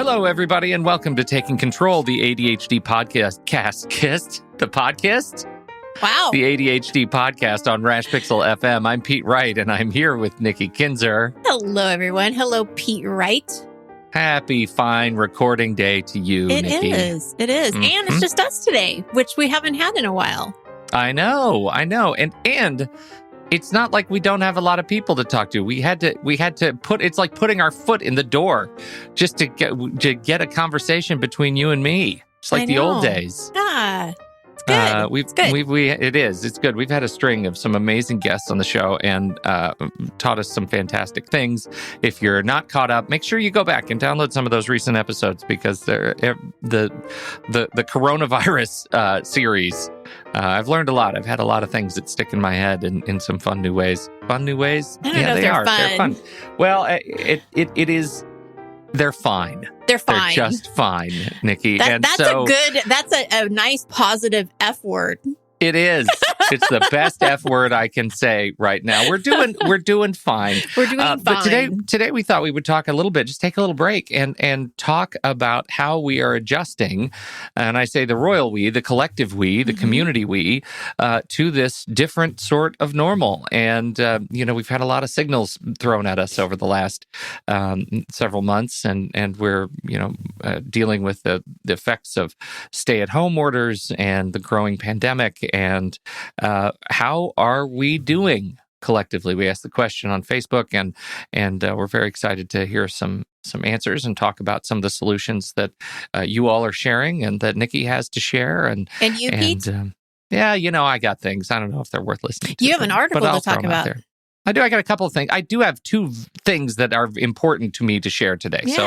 Hello, everybody, and welcome to Taking Control, the ADHD podcast. The podcast? Wow. The ADHD podcast on Rash Pixel FM. I'm Pete Wright, and I'm here with Nikki Kinzer. Hello, everyone. Hello, Pete Wright. Happy fine recording day to you, Nikki. It is. Mm-hmm. And it's just us today, which we haven't had in a while. I know. And it's not like we don't have a lot of people to talk to. We had to put, it's like putting our foot in the door just to get a conversation between you and me. It's like the old days. Ah, it's good. It's good. It's good. We've had a string of some amazing guests on the show and taught us some fantastic things. If you're not caught up, make sure you go back and download some of those recent episodes because they're the coronavirus series. I've learned a lot. I've had a lot of things that stick in my head in some fun new ways. Fun new ways? I don't know if they're fun. They're fun. Well, it is. They're fine. They're fine. They're just fine, Nikki. That's a nice positive F word. It is. It's the best F word I can say right now. We're doing fine. We're doing fine. But today we thought we would talk a little bit, just take a little break and talk about how we are adjusting. And I say the royal we, the collective we, the community we, to this different sort of normal. And, we've had a lot of signals thrown at us over the last several months. And we're, dealing with the effects of stay-at-home orders and the growing pandemic. And how are we doing collectively? We asked the question on Facebook, and we're very excited to hear some answers and talk about some of the solutions that you all are sharing and that Nikki has to share. And you, Pete? I got things. I don't know if they're worth listening to. You have an article to talk about. I do. I got a couple of things. I do have two things that are important to me to share today. Yes. So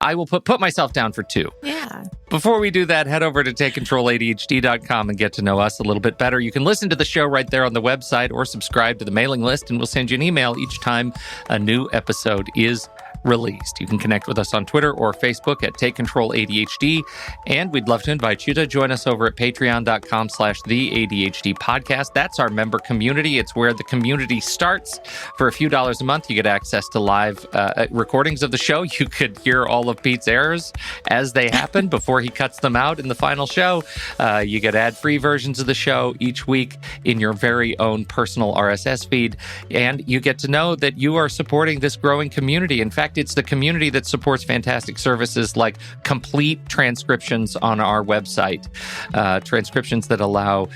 I will put myself down for two. Yeah. Before we do that, head over to TakeControlADHD.com and get to know us a little bit better. You can listen to the show right there on the website or subscribe to the mailing list, and we'll send you an email each time a new episode is released. You can connect with us on Twitter or Facebook at Take Control ADHD. And we'd love to invite you to join us over at patreon.com/the ADHD podcast. That's our member community. It's where the community starts. For a few dollars a month, you get access to live recordings of the show. You could hear all of Pete's errors as they happen before he cuts them out in the final show. You get ad-free versions of the show each week in your very own personal RSS feed. And you get to know that you are supporting this growing community. In fact, it's the community that supports fantastic services like complete transcriptions on our website, transcriptions that allow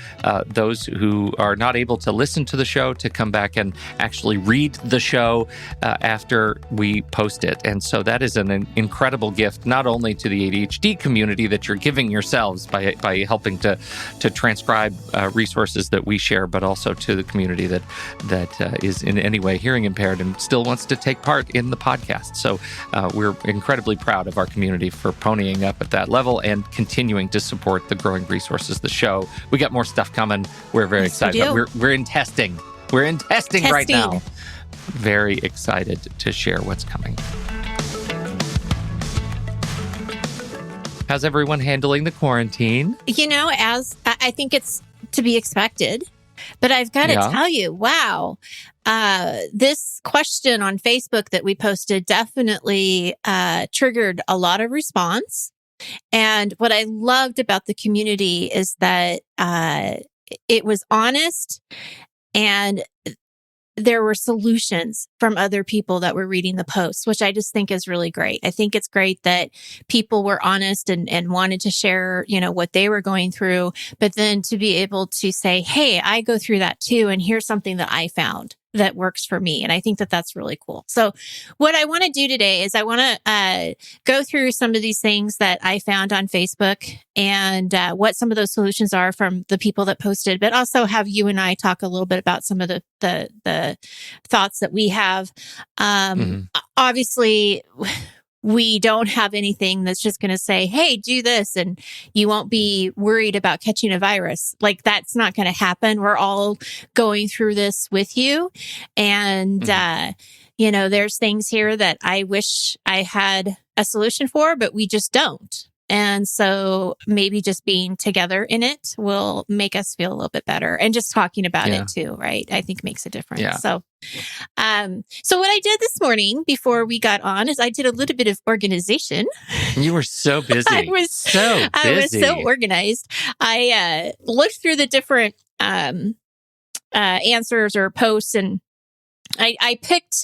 those who are not able to listen to the show to come back and actually read the show after we post it. And so that is an incredible gift, not only to the ADHD community that you're giving yourselves by helping to transcribe resources that we share, but also to the community that is in any way hearing impaired and still wants to take part in the podcast. So we're incredibly proud of our community for ponying up at that level and continuing to support the growing resources of the show. We got more stuff coming. We're very excited. We're in testing. We're in testing right now. Very excited to share what's coming. How's everyone handling the quarantine? As I think it's to be expected. But I've got to tell you, wow, this question on Facebook that we posted definitely triggered a lot of response. And what I loved about the community is that it was honest and there were solutions from other people that were reading the posts, which I just think is really great. I think it's great that people were honest and wanted to share, what they were going through, but then to be able to say, hey, I go through that too. And here's something that I found that works for me. And I think that that's really cool. So what I want to do today is I want to go through some of these things that I found on Facebook and what some of those solutions are from the people that posted, but also have you and I talk a little bit about some of the thoughts that we have. Obviously, we don't have anything that's just going to say, hey, do this and you won't be worried about catching a virus. Like that's not going to happen. We're all going through this with you. And, there's things here that I wish I had a solution for, but we just don't. And so maybe just being together in it will make us feel a little bit better. And just talking about it too, right? I think makes a difference. Yeah. So what I did this morning before we got on is I did a little bit of organization. You were so busy. I was so organized. I looked through the different answers or posts, and I picked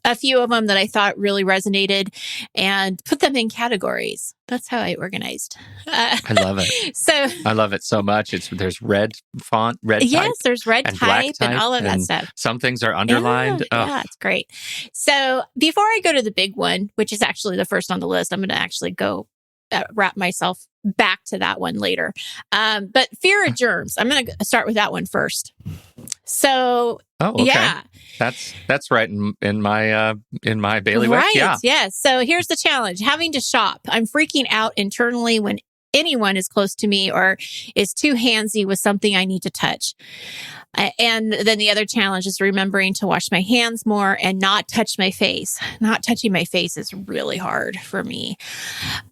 a few of them that I thought really resonated and put them in categories. That's how I organized. I love it. I love it so much. There's red font, red type. Yes, there's red type and all of that stuff. Some things are underlined. Yeah, it's great. So before I go to the big one, which is actually the first on the list, I'm going to actually go wrap myself back to that one later. But fear of germs. I'm going to start with that one first. So, yeah, that's right in my bailiwick. Right. Yeah. So here's the challenge: having to shop. I'm freaking out internally when anyone is close to me or is too handsy with something I need to touch. And then the other challenge is remembering to wash my hands more and not touch my face. Not touching my face is really hard for me.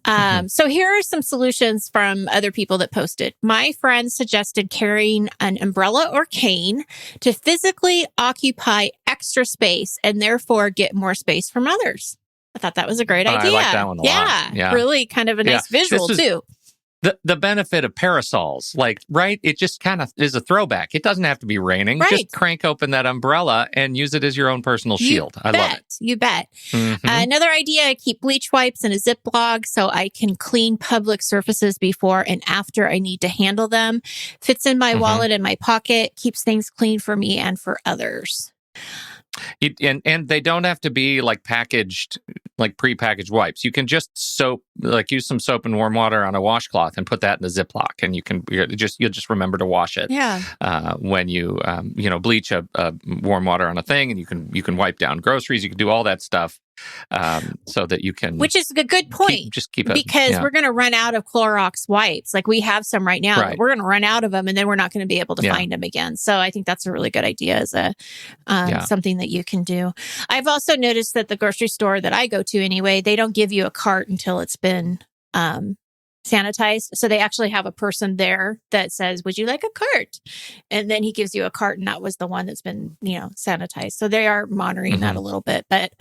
So here are some solutions from other people that posted. My friend suggested carrying an umbrella or cane to physically occupy extra space and therefore get more space from others. I thought that was a great idea. I like that one a lot. Yeah, really kind of a nice visual too. The benefit of parasols, right? It just kind of is a throwback. It doesn't have to be raining. Right. Just crank open that umbrella and use it as your own personal shield. I love it. You bet. Another idea, I keep bleach wipes in a Ziploc so I can clean public surfaces before and after I need to handle them. Fits in my wallet and my pocket, keeps things clean for me and for others. And they don't have to be packaged, prepackaged wipes. You can just use some soap and warm water on a washcloth and put that in a Ziploc, and you'll just remember to wash it. Yeah. When you bleach a warm water on a thing, and you can wipe down groceries. You can do all that stuff. So that you can, which is a good point. Keep it, because we're going to run out of Clorox wipes. We have some right now. Right. We're going to run out of them, and then we're not going to be able to find them again. So I think that's a really good idea as a something that you can do. I've also noticed that the grocery store that I go to anyway, they don't give you a cart until it's been sanitized. So they actually have a person there that says, "Would you like a cart?" And then he gives you a cart, and that was the one that's been sanitized. So they are monitoring that a little bit, but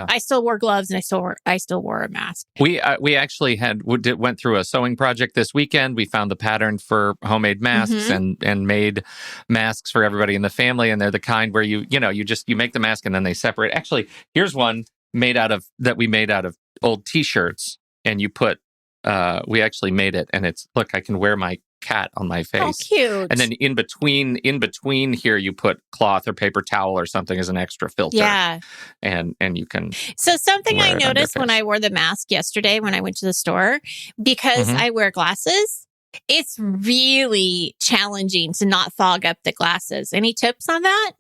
I still wore gloves and I still wore a mask. We actually went through a sewing project this weekend. We found the pattern for homemade masks and made masks for everybody in the family. And they're the kind where you make the mask and then they separate. Actually, here's one we made out of old T-shirts, and you put. We actually made it, and it's I can wear my cat on my face. Oh, cute. And then in between here, you put cloth or paper towel or something as an extra filter. Yeah. And you can. So something I noticed when I wore the mask yesterday when I went to the store, because I wear glasses, it's really challenging to not fog up the glasses. Any tips on that?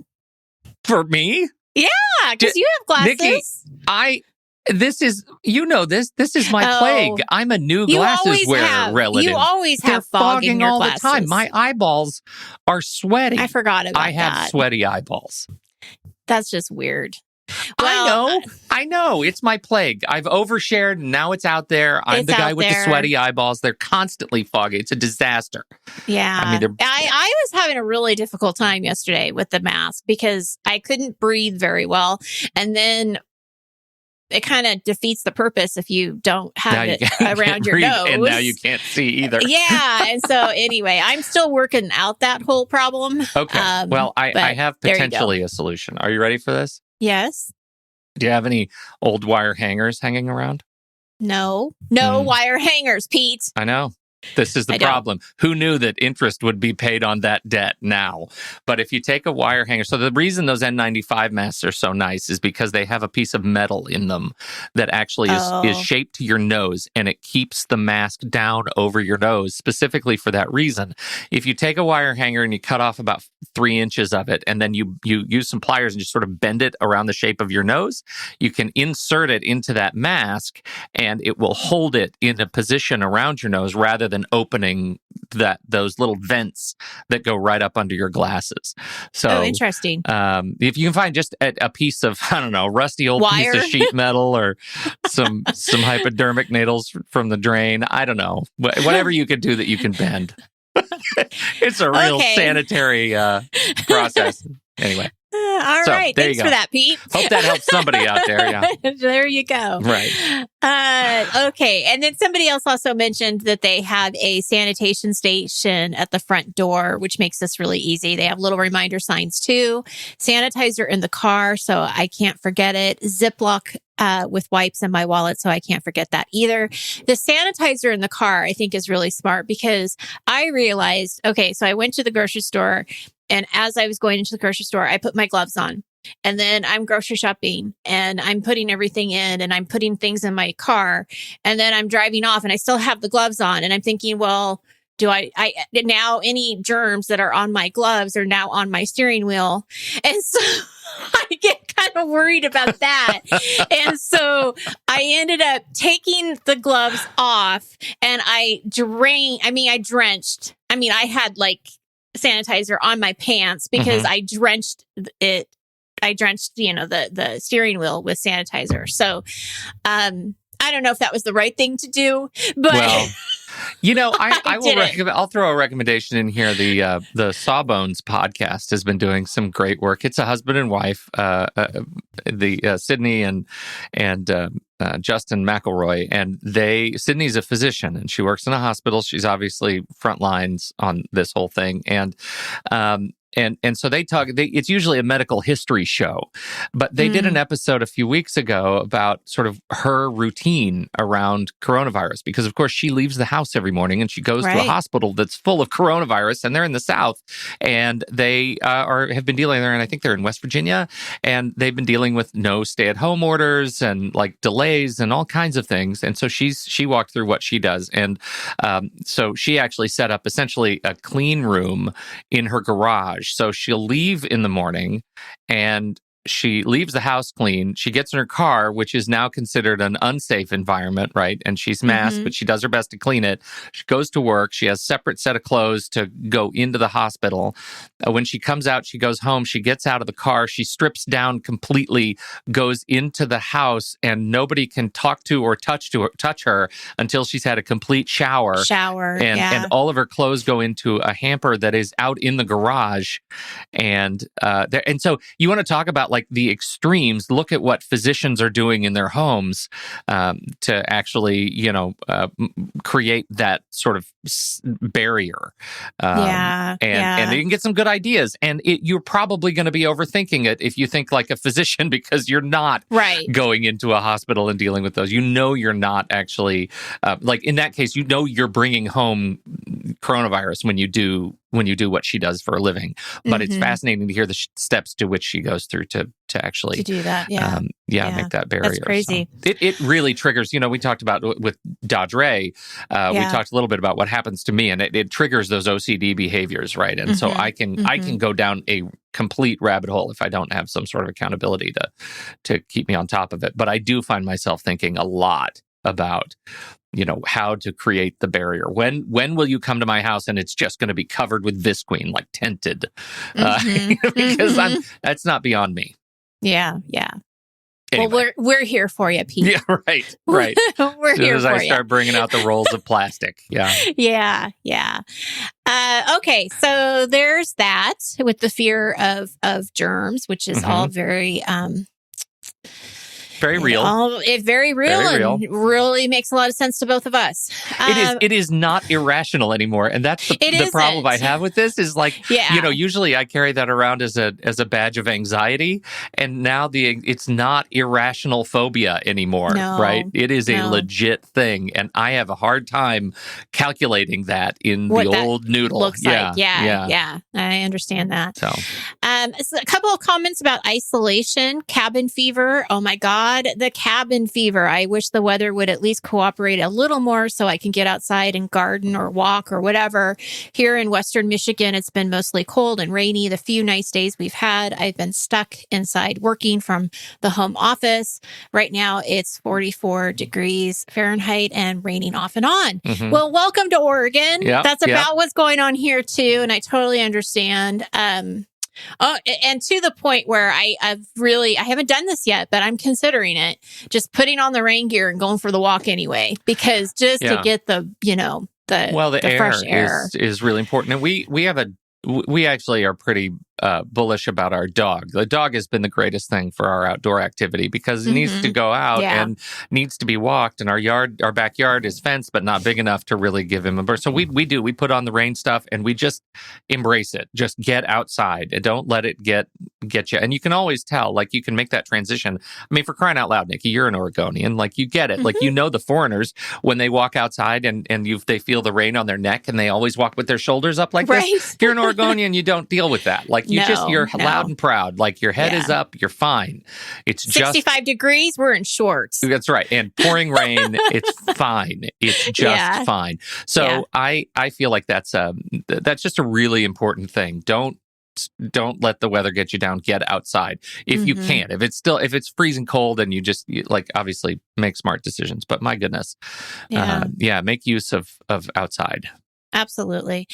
For me? Yeah, because you have glasses. Nikki, this is my plague. I'm a new glasses wearer relative. You always have fog in your glasses. All the time. My eyeballs are sweaty. I forgot about that. I have sweaty eyeballs. That's just weird. Well, I know. It's my plague. I've overshared, and now it's out there. I'm the guy with the sweaty eyeballs. They're constantly foggy. It's a disaster. Yeah. I was having a really difficult time yesterday with the mask because I couldn't breathe very well. And then it kind of defeats the purpose if you don't have it around your nose. And now you can't see either. Yeah. And so anyway, I'm still working out that whole problem. Okay. Well, I have potentially a solution. Are you ready for this? Yes. Do you have any old wire hangers hanging around? No wire hangers, Pete. I know. This is the problem. Who knew that interest would be paid on that debt now? But if you take a wire hanger, so the reason those N95 masks are so nice is because they have a piece of metal in them that actually is shaped to your nose, and it keeps the mask down over your nose specifically for that reason. If you take a wire hanger and you cut off about 3 inches of it, and then you use some pliers and just sort of bend it around the shape of your nose, you can insert it into that mask, and it will hold it in a position around your nose rather than than opening those little vents that go right up under your glasses. So, interesting. If you can find just a piece of, I don't know, rusty old wire, piece of sheet metal or some hypodermic needles from the drain, I don't know, whatever you could do that you can bend. It's a real sanitary process. Anyway. All right. Thanks for that, Pete. Hope that helps somebody out there. Yeah. There you go. Right. Okay. And then somebody else also mentioned that they have a sanitation station at the front door, which makes this really easy. They have little reminder signs too. Sanitizer in the car, so I can't forget it. Ziploc with wipes in my wallet, so I can't forget that either. The sanitizer in the car, I think, is really smart because I realized, okay, so I went to the grocery store, and as I was going into the grocery store, I put my gloves on. And then I'm grocery shopping and I'm putting everything in and I'm putting things in my car. And then I'm driving off and I still have the gloves on. And I'm thinking, well, do I now any germs that are on my gloves are now on my steering wheel? And so I get kind of worried about that. And so I ended up taking the gloves off and I drenched. I had like sanitizer on my pants because I drenched it. I drenched, the steering wheel with sanitizer. So, I don't know if that was the right thing to do, but I'll throw a recommendation in here. The Sawbones podcast has been doing some great work. It's a husband and wife, Sydney and Justin McElroy, and Sydney's a physician and she works in a hospital. She's obviously front lines on this whole thing, and so they talk. It's usually a medical history show, but they did an episode a few weeks ago about sort of her routine around coronavirus, because of course she leaves the house every morning and she goes to a hospital that's full of coronavirus, and they're in the South, and they have been dealing there, and I think they're in West Virginia, and they've been dealing with no stay-at-home orders and like delays and all kinds of things, and so she walked through what she does, and so she actually set up essentially a clean room in her garage. So she'll leave in the morning and she leaves the house clean. She gets in her car, which is now considered an unsafe environment, right? And she's masked, but she does her best to clean it. She goes to work. She has a separate set of clothes to go into the hospital. When she comes out, she goes home. She gets out of the car. She strips down completely, goes into the house, and nobody can talk to or touch her until she's had a complete shower. And all of her clothes go into a hamper that is out in the garage. And so you want to talk about like the extremes. Look at what physicians are doing in their homes to actually, create that sort of barrier. And you can get some good ideas. And you're probably going to be overthinking it if you think like a physician, because you're not going into a hospital and dealing with those. You're not actually, like in that case, you're bringing home coronavirus when you do what she does for a living. But it's fascinating to hear the steps to which she goes through to actually do that. Make that barrier. That's crazy. So it really triggers, we talked about with Dodge Ray, we talked a little bit about what happens to me, and it triggers those OCD behaviors, right? And so I can go down a complete rabbit hole if I don't have some sort of accountability to keep me on top of it. But I do find myself thinking a lot about how to create the barrier. When will you come to my house and it's just going to be covered with Visqueen, like tinted? Because that's not beyond me. Yeah. Anyway. Well, we're here for you, Pete. Yeah, right. We're here for you. As I start bringing out the rolls of plastic. Yeah. Okay, so there's that with the fear of germs, which is all very very real. Very real and really makes a lot of sense to both of us. It is not irrational anymore. And that's the problem I have with this is like, usually I carry that around as a badge of anxiety. And now it's not irrational phobia anymore, right? It is a legit thing. And I have a hard time calculating that in the old noodle. Looks like. Yeah. I understand that. So a couple of comments about isolation, cabin fever. Oh my God. God, the cabin fever. I wish the weather would at least cooperate a little more so I can get outside and garden or walk or whatever. Here in Western Michigan, it's been mostly cold and rainy. The few nice days we've had, I've been stuck inside working from the home office. Right now, it's 44 degrees Fahrenheit and raining off and on. Mm-hmm. Well, welcome to Oregon. Yep, That's about what's going on here too. And I totally understand. Oh, and to the point where I haven't done this yet, but I'm considering it, just putting on the rain gear and going for the walk anyway, because just to get the fresh air is really important. And we actually are pretty bullish about our dog. The dog has been the greatest thing for our outdoor activity because it needs to go out and needs to be walked. And our backyard is fenced, but not big enough to really give him a burst. So we put on the rain stuff and we just embrace it. Just get outside and don't let it get you. And you can always tell, like you can make that transition. I mean, for crying out loud, Nikki, you're an Oregonian. Like you get it. Like, you know, the this when they walk outside and they feel the rain on their neck and they always walk with their shoulders up like this. If you're an Oregonian, you don't deal with that. Like you're loud and proud. Like your head is up. You're fine. It's 65 degrees. We're in shorts. That's right. And pouring rain. It's fine. It's just fine. So I feel like that's just a really important thing. Don't let the weather get you down. Get outside if you can. If it's freezing cold and you just obviously make smart decisions. But my goodness, make use of outside. Absolutely.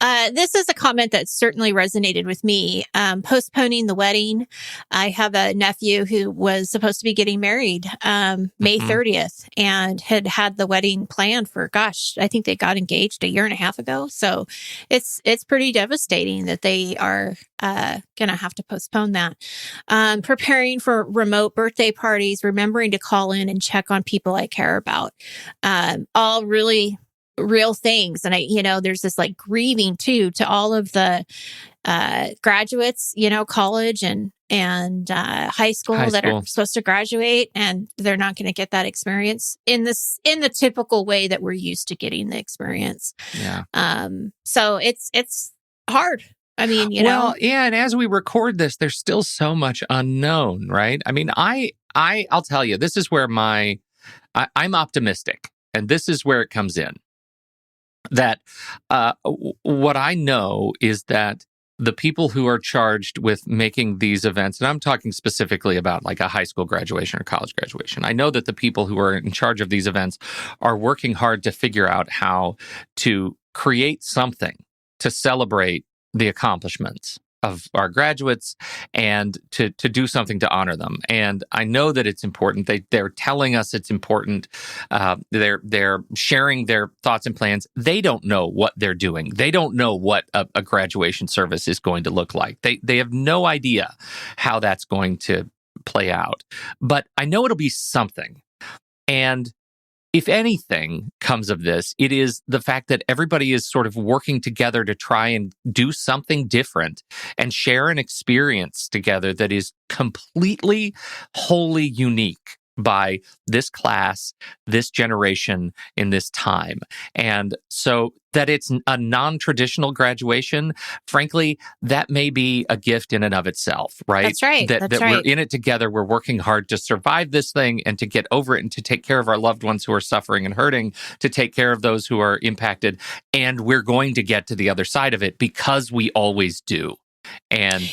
This is a comment that certainly resonated with me. Postponing the wedding. I have a nephew who was supposed to be getting married May 30th and had the wedding planned for, I think they got engaged a year and a half ago. So it's pretty devastating that they are going to have to postpone that. Preparing for remote birthday parties, remembering to call in and check on people I care about. All really real things. And there's this like grieving too, to all of the graduates, college and high school that are supposed to graduate, and they're not going to get that experience in the typical way that we're used to getting the experience. Yeah. So it's hard. I mean, and as we record this, there's still so much unknown, right? I mean, I'll tell you, this is where I'm optimistic, and this is where it comes in. That what I know is that the people who are charged with making these events, and I'm talking specifically about like a high school graduation or college graduation, I know that the people who are in charge of these events are working hard to figure out how to create something to celebrate the accomplishments of our graduates and to do something to honor them. And I know that it's important. They're telling us it's important. They're sharing their thoughts and plans. They don't know what they're doing. They don't know what a graduation service is going to look like. They have no idea how that's going to play out. But I know it'll be something. And if anything comes of this, it is the fact that everybody is sort of working together to try and do something different and share an experience together that is completely, wholly unique by this class, this generation, in this time. And so that it's a non-traditional graduation, frankly, that may be a gift in and of itself, right? That's right. That we're in it together. We're working hard to survive this thing and to get over it and to take care of our loved ones who are suffering and hurting, to take care of those who are impacted. And we're going to get to the other side of it because we always do. And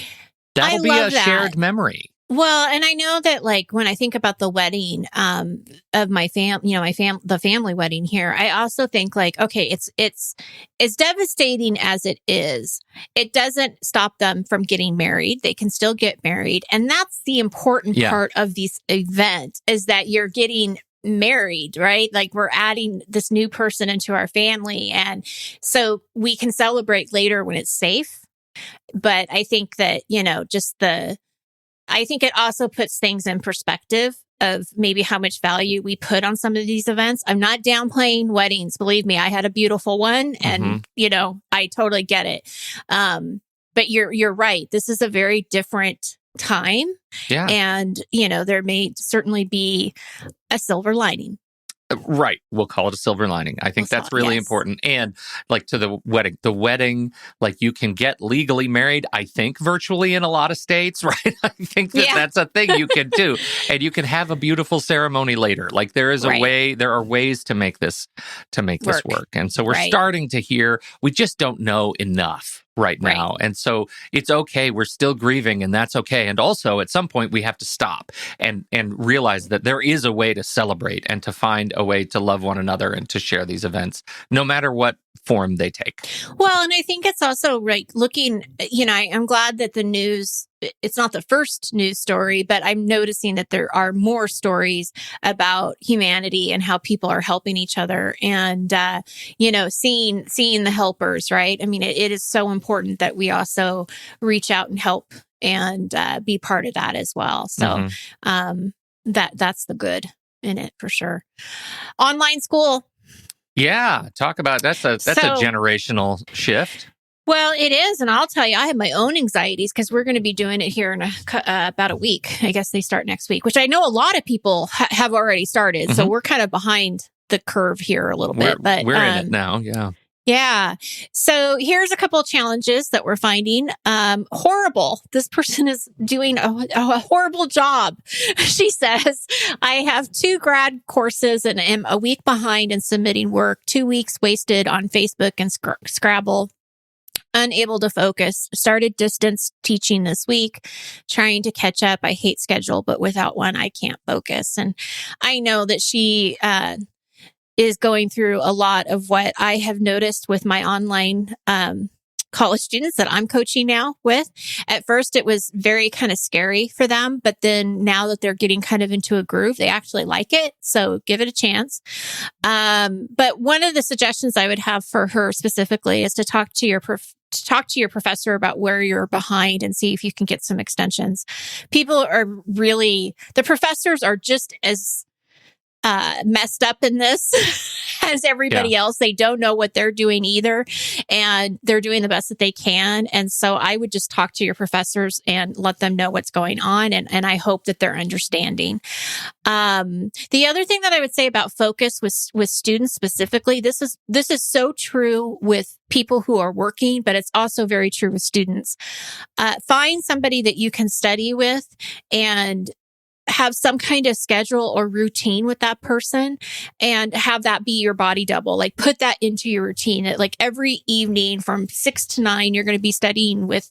that'll be a shared memory. Well, and I know that like when I think about the wedding of my the family wedding here, I also think like, okay, it's as devastating as it is, it doesn't stop them from getting married. They can still get married. And that's the important part of this event, is that you're getting married, right? Like we're adding this new person into our family. And so we can celebrate later when it's safe. But I think that, I think it also puts things in perspective of maybe how much value we put on some of these events. I'm not downplaying weddings. Believe me, I had a beautiful one and, I totally get it. But you're right. This is a very different time. Yeah. And, there may certainly be a silver lining. Right. We'll call it a silver lining. I think that's really important. And like to the wedding, like you can get legally married, I think virtually in a lot of states, right? I think that's a thing you can do. And you can have a beautiful ceremony later. Like there is there are ways to make this work. And so we're starting to hear, we just don't know enough right now. And so it's okay. We're still grieving, and that's okay. And also at some point we have to stop and realize that there is a way to celebrate and to find a way to love one another and to share these events, no matter what form they take. Well, and I think it's also looking, I'm glad that the news, it's not the first news story, but I'm noticing that there are more stories about humanity and how people are helping each other and, seeing the helpers, right? I mean, it is so important that we also reach out and help and be part of that as well. So that's the good in it for sure. Online school. Yeah, talk about that's a generational shift. Well, it is, and I'll tell you, I have my own anxieties because we're going to be doing it here in about a week. I guess they start next week, which I know a lot of people have already started. So we're kind of behind the curve here a little bit, but we're in it now. Yeah. Yeah. So here's a couple of challenges that we're finding. Horrible. This person is doing a horrible job. She says, I have 2 grad courses and am a week behind in submitting work, 2 weeks wasted on Facebook and Scrabble. Unable to focus. Started distance teaching this week, trying to catch up. I hate schedule, but without one, I can't focus. And I know that she, is going through a lot of what I have noticed with my online college students that I'm coaching now with. At first, it was very kind of scary for them, but then now that they're getting kind of into a groove, they actually like it. So give it a chance. But one of the suggestions I would have for her specifically is to talk to your professor about where you're behind and see if you can get some extensions. The professors are just as messed up in this as everybody else. They don't know what they're doing either, and they're doing the best that they can. And so I would just talk to your professors and let them know what's going on. And I hope that they're understanding. The other thing that I would say about focus with students specifically, this is so true with people who are working, but it's also very true with students. Find somebody that you can study with and have some kind of schedule or routine with that person and have that be your body double. Like put that into your routine. Like every evening from 6 to 9, you're going to be studying with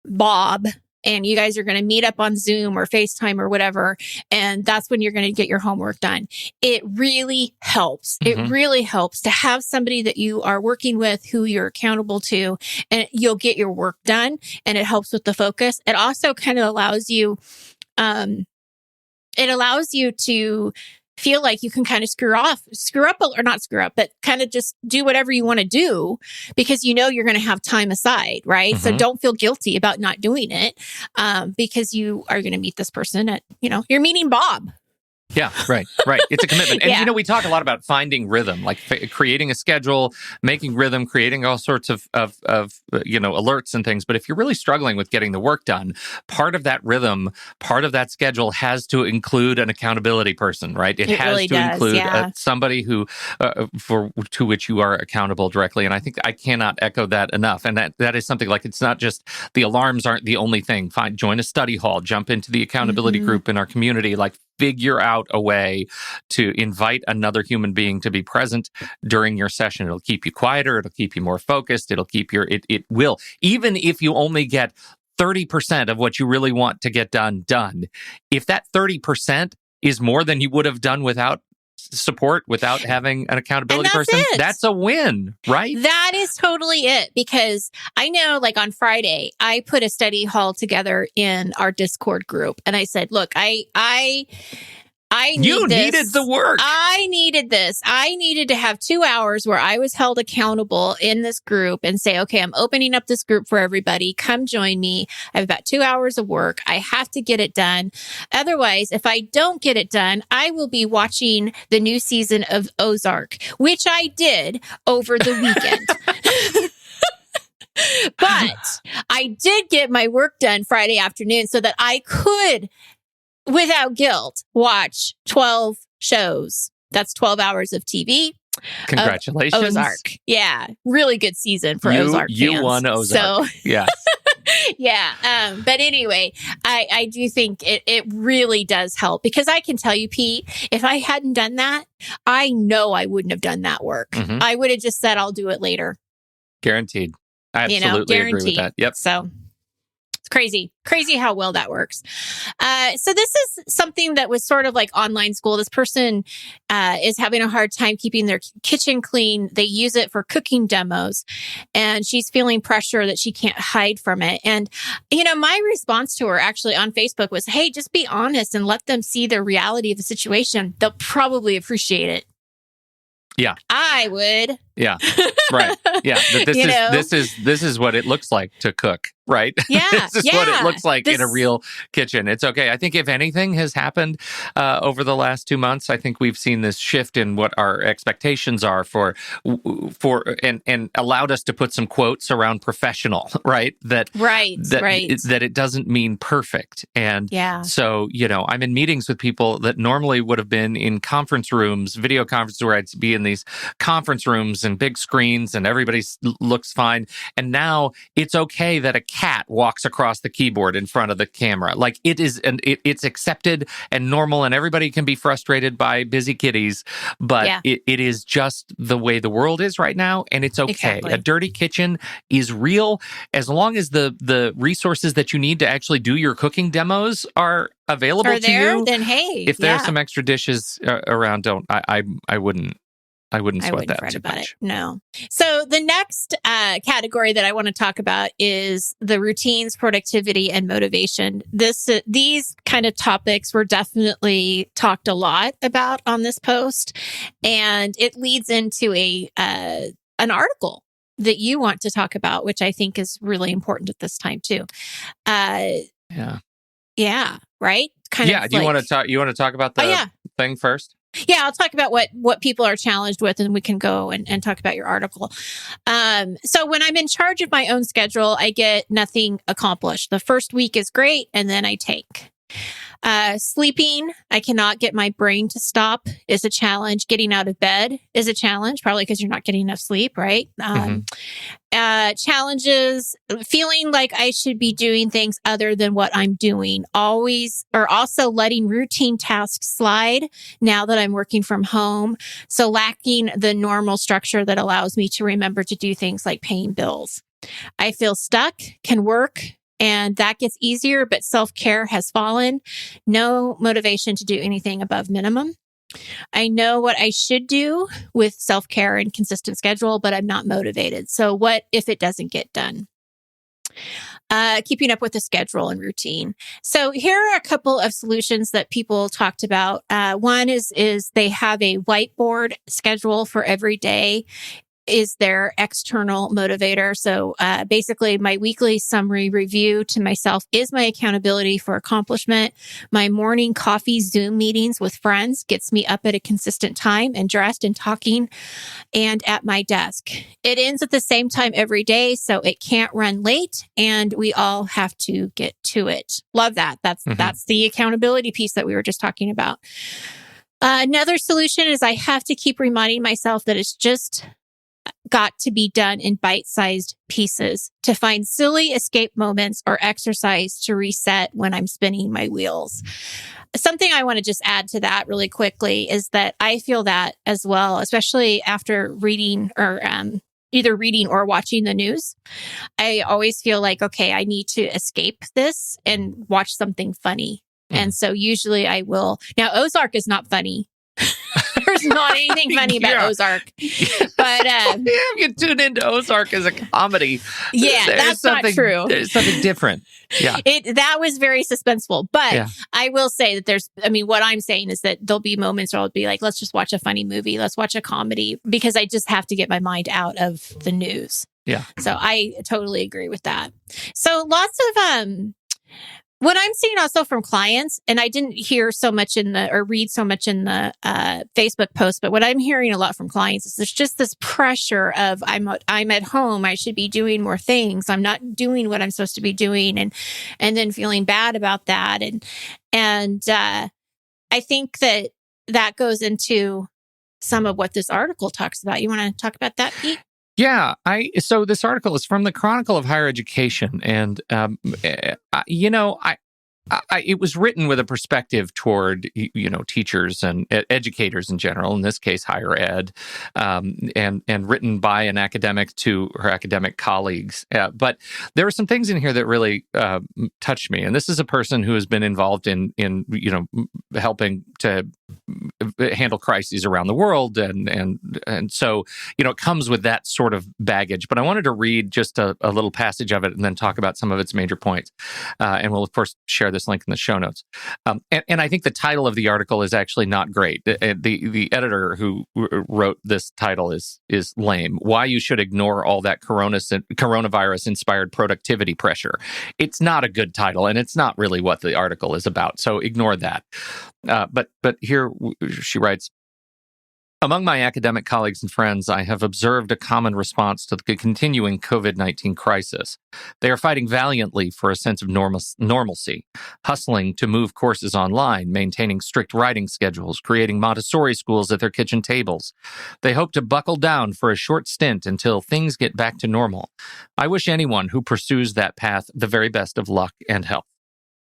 Bob and you guys are going to meet up on Zoom or FaceTime or whatever. And that's when you're going to get your homework done. It really helps. It really helps to have somebody that you are working with who you're accountable to, and you'll get your work done, and it helps with the focus. It also kind of allows you, to feel like you can kind of but kind of just do whatever you want to do because you know you're going to have time aside, right? So don't feel guilty about not doing it because you are going to meet this person at, you're meeting Bob. Yeah, right. It's a commitment. And, we talk a lot about finding rhythm, like creating a schedule, making rhythm, creating all sorts of alerts and things. But if you're really struggling with getting the work done, part of that rhythm, part of that schedule has to include an accountability person, right? It has really to include somebody who, to which you are accountable directly. And I think I cannot echo that enough. And that is something like, it's not just the alarms aren't the only thing. Join a study hall, jump into the accountability group in our community, like figure out a way to invite another human being to be present during your session. It'll keep you quieter. It'll keep you more focused. It'll keep it will, even if you only get 30% of what you really want to get done. If that 30% is more than you would have done without support, without having an accountability person, that's a win, right? That is totally it. Because I know, like on Friday, I put a study hall together in our Discord group, and I said, "Look, You needed the work. I needed this. I needed to have 2 hours where I was held accountable in this group and say, okay, I'm opening up this group for everybody. Come join me. I have about 2 hours of work. I have to get it done. Otherwise, if I don't get it done, I will be watching the new season of Ozark, which I did over the weekend. But I did get my work done Friday afternoon so that I could, without guilt, watch 12 shows That's 12 hours of TV. Congratulations. Ozark. Yeah. Really good season for Ozark fans. You won Ozark. So, yes. Yeah. But anyway, I do think it really does help, because I can tell you, Pete, if I hadn't done that, I know I wouldn't have done that work. Mm-hmm. I would have just said, I'll do it later. Guaranteed. I absolutely agree with that. Yep. So it's crazy how well that works. So this is something that was sort of like online school. This person is having a hard time keeping their kitchen clean. They use it for cooking demos, and she's feeling pressure that she can't hide from it. And, my response to her actually on Facebook was, hey, just be honest and let them see the reality of the situation. They'll probably appreciate it. Yeah. I would. Yeah. Right. Yeah. This is what it looks like to cook, right? Yeah. This is what it looks like in a real kitchen. It's okay. I think if anything has happened over the last 2 months, I think we've seen this shift in what our expectations are for and allowed us to put some quotes around professional, right? That it doesn't mean perfect. And so, I'm in meetings with people that normally would have been in conference rooms, video conferences, where I'd be in these conference rooms and big screens and everybody looks fine. And now it's okay that a cat walks across the keyboard in front of the camera. Like it's accepted and normal, and everybody can be frustrated by busy kitties, but it is just the way the world is right now. And it's okay. Exactly. A dirty kitchen is real as long as the resources that you need to actually do your cooking demos are available to you. Then hey, if there's some extra dishes around, I wouldn't sweat that fret too about much. It. No. So the next category that I want to talk about is the routines, productivity, and motivation. These kind of topics were definitely talked a lot about on this post, and it leads into an article that you want to talk about, which I think is really important at this time too. Yeah. Right. Do you want to talk? You want to talk about the thing first? Yeah, I'll talk about what people are challenged with, and we can go and talk about your article. So when I'm in charge of my own schedule, I get nothing accomplished. The first week is great, and then I tank. Sleeping, I cannot get my brain to stop, is a challenge. Getting out of bed is a challenge, probably because you're not getting enough sleep, right? Challenges, feeling like I should be doing things other than what I'm doing. Also letting routine tasks slide now that I'm working from home. So lacking the normal structure that allows me to remember to do things like paying bills. I feel stuck, can work, and that gets easier, but self-care has fallen. No motivation to do anything above minimum. I know what I should do with self-care and consistent schedule, but I'm not motivated. So what if it doesn't get done? Keeping up with the schedule and routine. So here are a couple of solutions that people talked about. One is they have a whiteboard schedule for every day. Is their external motivator. So basically, my weekly summary review to myself is my accountability for accomplishment. My morning coffee Zoom meetings with friends gets me up at a consistent time and dressed and talking and at my desk. It ends at the same time every day, so it can't run late, and we all have to get to it. Love that. That's the accountability piece that we were just talking about. Another solution is I have to keep reminding myself that it's just got to be done in bite-sized pieces, to find silly escape moments or exercise to reset when I'm spinning my wheels. Something I want to just add to that really quickly is that I feel that as well, especially after reading or either reading or watching the news. I always feel like, okay, I need to escape this and watch something funny. And so usually I will. Now, Ozark is not funny. There's not anything funny about Ozark. But if you tune into Ozark as a comedy, that's not true. There's something different. Yeah. That was very suspenseful. But I will say that what I'm saying is that there'll be moments where I'll be like, let's just watch a funny movie. Let's watch a comedy, because I just have to get my mind out of the news. Yeah. So I totally agree with that. So lots of what I'm seeing also from clients, and I didn't hear so much read so much in the Facebook post, but what I'm hearing a lot from clients is there's just this pressure of I'm at home, I should be doing more things, I'm not doing what I'm supposed to be doing, and then feeling bad about that, and I think that goes into some of what this article talks about. You want to talk about that, Pete? Yeah, so this article is from the Chronicle of Higher Education, and it was written with a perspective toward, teachers and educators in general, in this case, higher ed, and written by an academic to her academic colleagues. But there were some things in here that really touched me. And this is a person who has been involved in helping to handle crises around the world. And so, it comes with that sort of baggage. But I wanted to read just a little passage of it and then talk about some of its major points. And we'll, of course, share this link in the show notes. And I think the title of the article is actually not great. The editor who wrote this title is lame. Why you should ignore all that coronavirus-inspired productivity pressure. It's not a good title, and it's not really what the article is about. So ignore that. But here she writes, among my academic colleagues and friends, I have observed a common response to the continuing COVID-19 crisis. They are fighting valiantly for a sense of normalcy, hustling to move courses online, maintaining strict writing schedules, creating Montessori schools at their kitchen tables. They hope to buckle down for a short stint until things get back to normal. I wish anyone who pursues that path the very best of luck and health.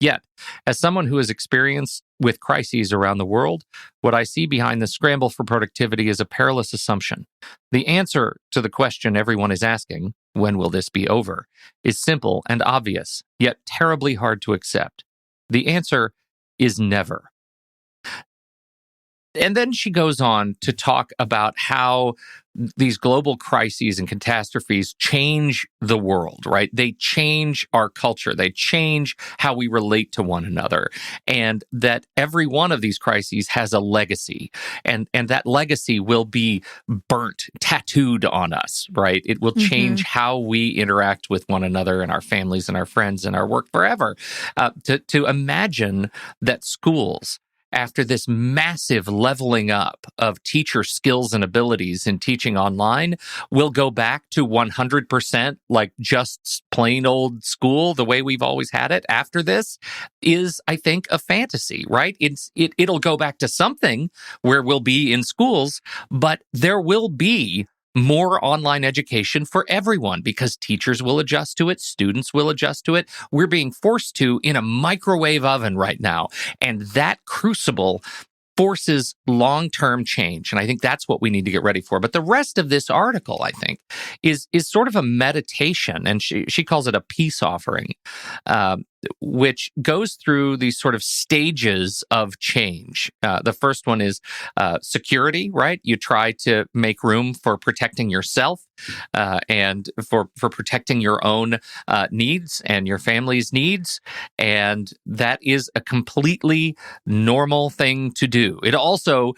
Yet, as someone who has experience with crises around the world, what I see behind the scramble for productivity is a perilous assumption. The answer to the question everyone is asking, when will this be over, is simple and obvious, yet terribly hard to accept. The answer is never. And then she goes on to talk about how these global crises and catastrophes change the world, right? They change our culture. They change how we relate to one another. And that every one of these crises has a legacy. And that legacy will be burnt, tattooed on us, right? It will change how we interact with one another and our families and our friends and our work forever. To imagine that schools, after this massive leveling up of teacher skills and abilities in teaching online, will go back to 100% like just plain old school, the way we've always had it after this, is, I think, a fantasy, right? It'll go back to something where we'll be in schools, but there will be more online education for everyone because teachers will adjust to it, students will adjust to it. We're being forced to in a microwave oven right now. And that crucible forces long-term change. And I think that's what we need to get ready for. But the rest of this article, I think, is sort of a meditation, and she calls it a peace offering, which goes through these sort of stages of change. The first one is security, right? You try to make room for protecting yourself and for protecting your own needs and your family's needs. And that is a completely normal thing to do. It also,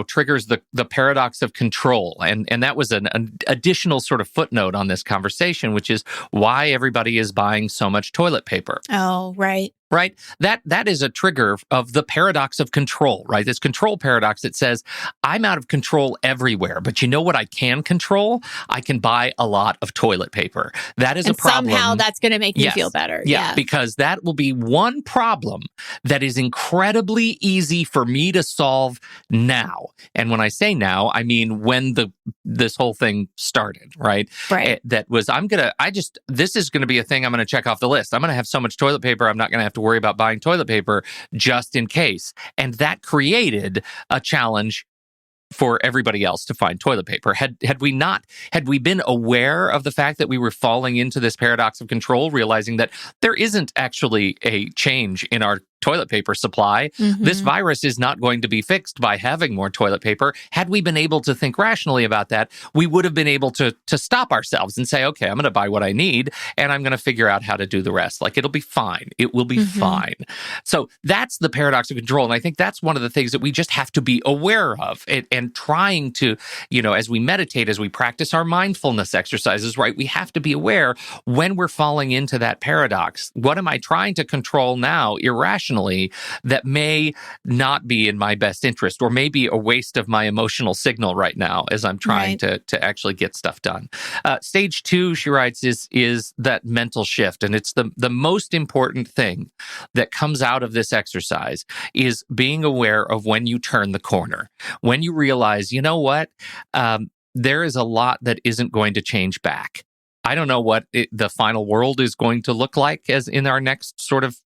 triggers the paradox of control. And that was an additional sort of footnote on this conversation, which is why everybody is buying so much toilet paper. Oh, right. Right? That is a trigger of the paradox of control, right? This control paradox that says, I'm out of control everywhere, but you know what I can control? I can buy a lot of toilet paper. That is a problem. Somehow that's going to make you feel better. Yeah, because that will be one problem that is incredibly easy for me to solve now. And when I say now, I mean when this whole thing started, right? Right. That was, this is going to be a thing I'm going to check off the list. I'm going to have so much toilet paper, I'm not going to have to worry about buying toilet paper just in case. And that created a challenge for everybody else to find toilet paper. Had we been aware of the fact that we were falling into this paradox of control, realizing that there isn't actually a change in our toilet paper supply, this virus is not going to be fixed by having more toilet paper. Had we been able to think rationally about that, we would have been able to stop ourselves and say, okay, I'm going to buy what I need and I'm going to figure out how to do the rest. Like, it'll be fine. It will be fine. So that's the paradox of control. And I think that's one of the things that we just have to be aware of and trying to, as we meditate, as we practice our mindfulness exercises, right? We have to be aware when we're falling into that paradox. What am I trying to control now irrationally emotionally that may not be in my best interest or maybe a waste of my emotional signal right now as I'm trying to actually get stuff done. Stage 2, she writes, is that mental shift. And it's the most important thing that comes out of this exercise is being aware of when you turn the corner, when you realize, you know what, there is a lot that isn't going to change back. I don't know what the final world is going to look like as in our next sort of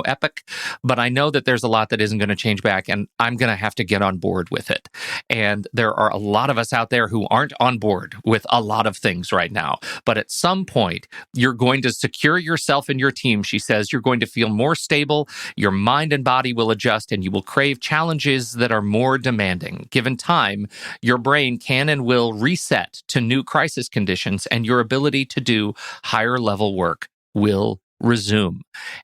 epic, but I know that there's a lot that isn't going to change back, and I'm going to have to get on board with it. And there are a lot of us out there who aren't on board with a lot of things right now. But at some point, you're going to secure yourself and your team, she says. You're going to feel more stable. Your mind and body will adjust, and you will crave challenges that are more demanding. Given time, your brain can and will reset to new crisis conditions, and your ability to do higher level work will resume.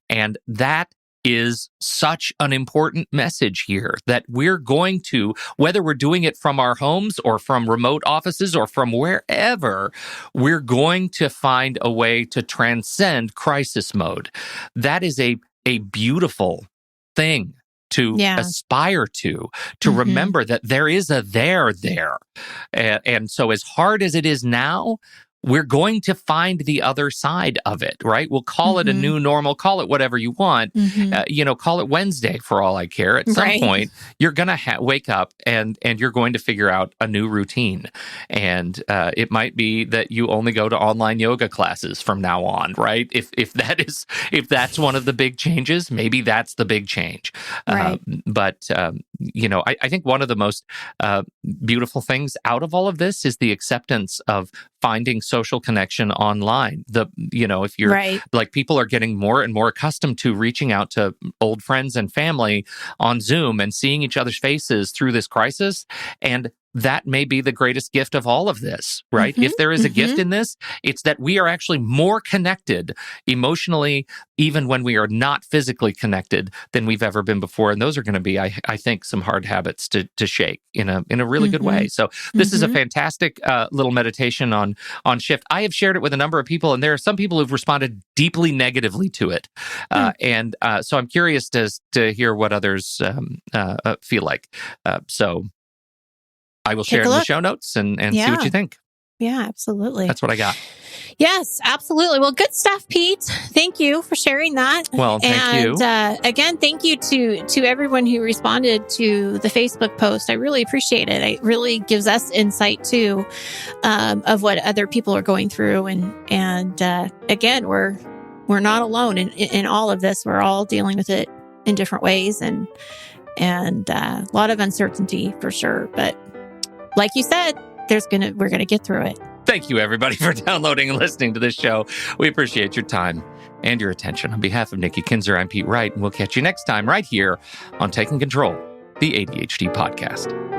And that is such an important message here, that we're going to, whether we're doing it from our homes or from remote offices or from wherever, we're going to find a way to transcend crisis mode. That is a beautiful thing to aspire to remember that there is a there. And so as hard as it is now, we're going to find the other side of it, right? We'll call it a new normal, call it whatever you want, call it Wednesday for all I care. At some point, you're going to wake up and you're going to figure out a new routine. And it might be that you only go to online yoga classes from now on, right? If that's one of the big changes, maybe that's the big change. Right. I think one of the most beautiful things out of all of this is the acceptance of finding social connection online. If you're like, people are getting more and more accustomed to reaching out to old friends and family on Zoom and seeing each other's faces through this crisis. And that may be the greatest gift of all of this, right? If there is a gift in this, it's that we are actually more connected emotionally, even when we are not physically connected, than we've ever been before. And those are going to be, I think, some hard habits to shake in a really good way. So this is a fantastic little meditation on shift. I have shared it with a number of people, and there are some people who've responded deeply negatively to it. So I'm curious to hear what others feel like. So I will share it in the show notes and see what you think. Yeah, absolutely. That's what I got. Yes, absolutely. Well, good stuff, Pete. Thank you for sharing that. Well, thank you. And again, thank you to everyone who responded to the Facebook post. I really appreciate it. It really gives us insight too, of what other people are going through. And again, we're not alone in all of this. We're all dealing with it in different ways, and a lot of uncertainty for sure. But like you said, we're gonna get through it. Thank you, everybody, for downloading and listening to this show. We appreciate your time and your attention. On behalf of Nikki Kinzer, I'm Pete Wright, and we'll catch you next time right here on Taking Control, the ADHD podcast.